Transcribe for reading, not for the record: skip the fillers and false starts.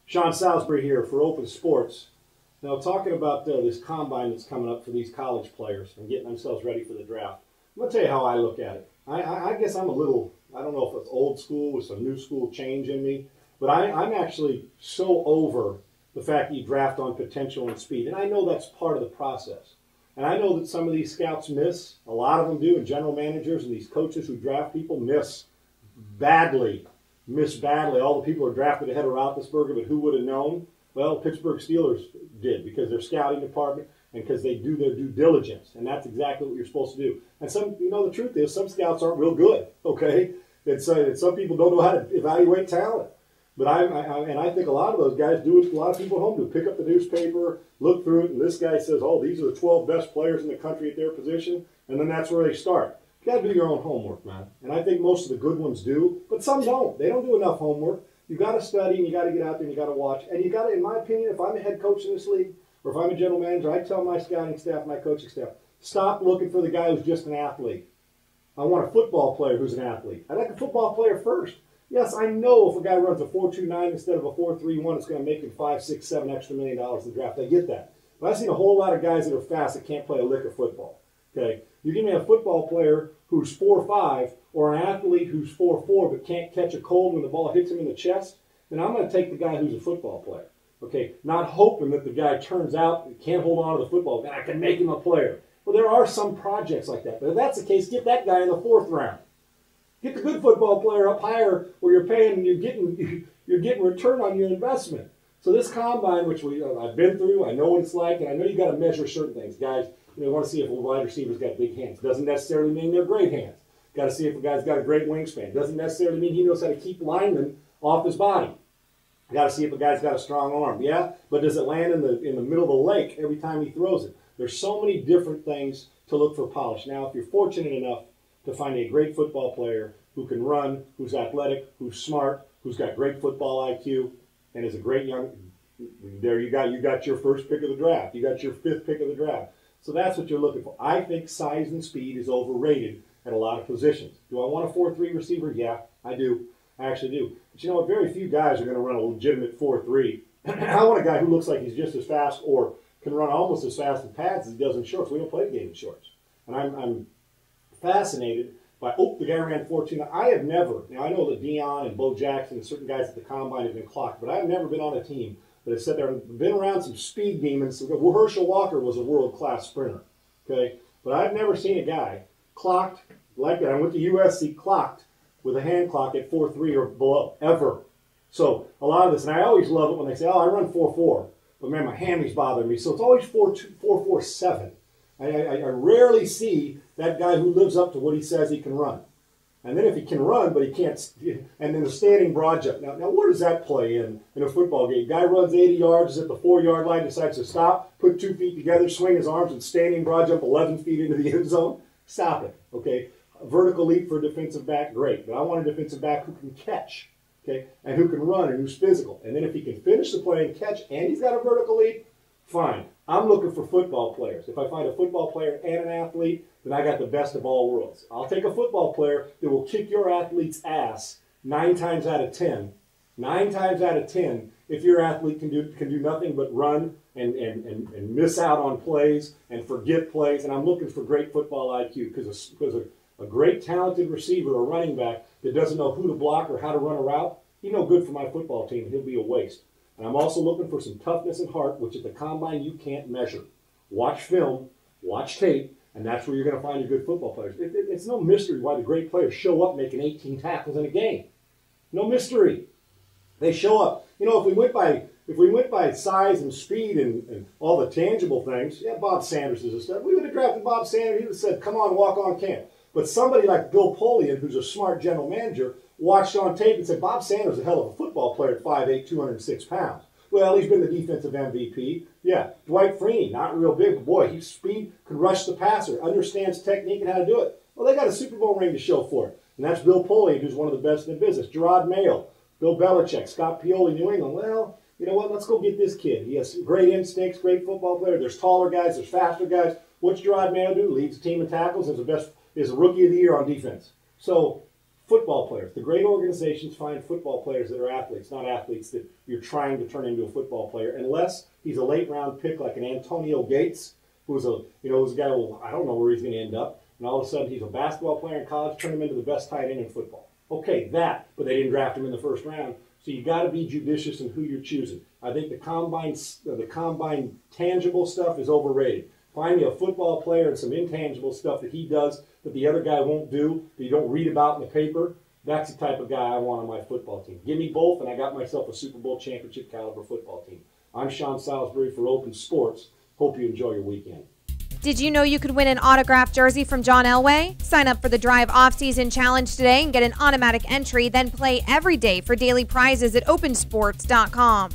Sean Salisbury here for Open Sports. Now, talking about this combine that's coming up for these college players and getting themselves ready for the draft. I'm going to tell you how I look at it. I guess I'm a little, I don't know if it's old school with some new school change in me, but I'm actually so over the fact that you draft on potential and speed. And I know that's part of the process. And I know that some of these scouts miss, a lot of them do, and general managers and these coaches who draft people miss badly. All the people are drafted ahead of Roethlisberger, but who would have known? Well, Pittsburgh Steelers did because their scouting department and because they do their due diligence, and that's exactly what you're supposed to do. And some, the truth is, some scouts aren't real good, okay? And some people don't know how to evaluate talent. But I think a lot of those guys do what a lot of people at home do. Pick up the newspaper, look through it, and this guy says, oh, these are the 12 best players in the country at their position, and then that's where they start. You got to do your own homework, man. And I think most of the good ones do, but some don't. They don't do enough homework. You got to study, and you got to get out there, and you got to watch. And you got to, in my opinion, if I'm a head coach in this league, or if I'm a general manager, I tell my scouting staff, my coaching staff, stop looking for the guy who's just an athlete. I want a football player who's an athlete. I like a football player first. Yes, I know if a guy runs a 4.29 instead of a 4.31, it's going to make him $5, $6, $7 extra million in the draft. I get that. But I've seen a whole lot of guys that are fast that can't play a lick of football. Okay, you give me a football player who's 4.5 or an athlete who's 4.4 but can't catch a cold when the ball hits him in the chest, then I'm going to take the guy who's a football player. Okay, not hoping that the guy turns out and can't hold on to the football and I can make him a player. Well, there are some projects like that. But if that's the case, get that guy in the 4th round. Get the good football player up higher where you're paying and you're getting return on your investment. So this combine, which I've been through, I know what it's like, and I know you got to measure certain things. Guys, you want to see if a wide receiver's got big hands. Doesn't necessarily mean they're great hands. Got to see if a guy's got a great wingspan. Doesn't necessarily mean he knows how to keep linemen off his body. Got to see if a guy's got a strong arm. Yeah, but does it land in the middle of the lake every time he throws it? There's so many different things to look for polish. Now, if you're fortunate enough to find a great football player who can run, who's athletic, who's smart, who's got great football IQ, and is a great young, there you got your first pick of the draft. You got your 5th pick of the draft. So that's what you're looking for. I think size and speed is overrated at a lot of positions. Do I want a 4.3 receiver? Yeah, I do. I actually do. But you know what? Very few guys are going to run a legitimate 4.3. I want a guy who looks like he's just as fast or can run almost as fast in pads as he does in shorts. We don't play the game in shorts. And I'm fascinated by, the guy ran 14. I have never, now I know that Dion and Bo Jackson and certain guys at the combine have been clocked, but I've never been on a team that has sat there and been around some speed demons. Herschel Walker was a world-class sprinter, okay? But I've never seen a guy clocked like that. I went to USC clocked with a hand clock at 4.3 or below, ever. So a lot of this, and I always love it when they say, oh, I run 4.4, but man, my hammies bother me. So it's always 4.47. I rarely see that guy who lives up to what he says he can run. And then if he can run, but he can't, and then the standing broad jump. Now where does that play in a football game? Guy runs 80 yards, is at the 4-yard line, decides to stop, put 2 feet together, swing his arms, and standing broad jump 11 feet into the end zone. Stop it, okay? A vertical leap for a defensive back, great. But I want a defensive back who can catch, okay, and who can run and who's physical. And then if he can finish the play and catch, and he's got a vertical leap, fine. I'm looking for football players. If I find a football player and an athlete, then I got the best of all worlds. I'll take a football player that will kick your athlete's ass 9 times out of 10. 9 times out of 10, if your athlete can do nothing but run and miss out on plays and forget plays. And I'm looking for great football IQ because a great talented receiver or running back that doesn't know who to block or how to run a route, he's no good for my football team. He'll be a waste. And I'm also looking for some toughness and heart, which at the combine you can't measure. Watch film, watch tape, and that's where you're going to find your good football players. It's no mystery why the great players show up making 18 tackles in a game. No mystery. They show up. If we went by size and speed and all the tangible things, yeah, Bob Sanders is a stud. We would have drafted Bob Sanders. He would have said, come on, walk on camp. But somebody like Bill Polian, who's a smart general manager, watched on tape and said, Bob Sanders is a hell of a football player at 5'8", 206 pounds. Well, he's been the defensive MVP. Yeah, Dwight Freeney, not real big, but boy, he's speed, can rush the passer, understands technique and how to do it. Well, they got a Super Bowl ring to show for it. And that's Bill Polian, who's one of the best in the business. Gerard Mayo, Bill Belichick, Scott Pioli, New England. Well, you know what? Let's go get this kid. He has great instincts, great football player. There's taller guys, there's faster guys. What's Gerard Mayo do? Leads the team in tackles, is a rookie of the year on defense. So Football players. The great organizations find football players that are athletes, not athletes that you're trying to turn into a football player, unless he's a late round pick like an Antonio Gates, who's a guy who I don't know where he's going to end up, and all of a sudden he's a basketball player in college, turn him into the best tight end in football. Okay, but they didn't draft him in the first round, so you got to be judicious in who you're choosing. I think the combine tangible stuff is overrated. Find me a football player and some intangible stuff that he does that the other guy won't do, that you don't read about in the paper. That's the type of guy I want on my football team. Give me both, and I got myself a Super Bowl championship caliber football team. I'm Sean Salisbury for Open Sports. Hope you enjoy your weekend. Did you know you could win an autographed jersey from John Elway? Sign up for the Drive Off-Season Challenge today and get an automatic entry, then play every day for daily prizes at opensports.com.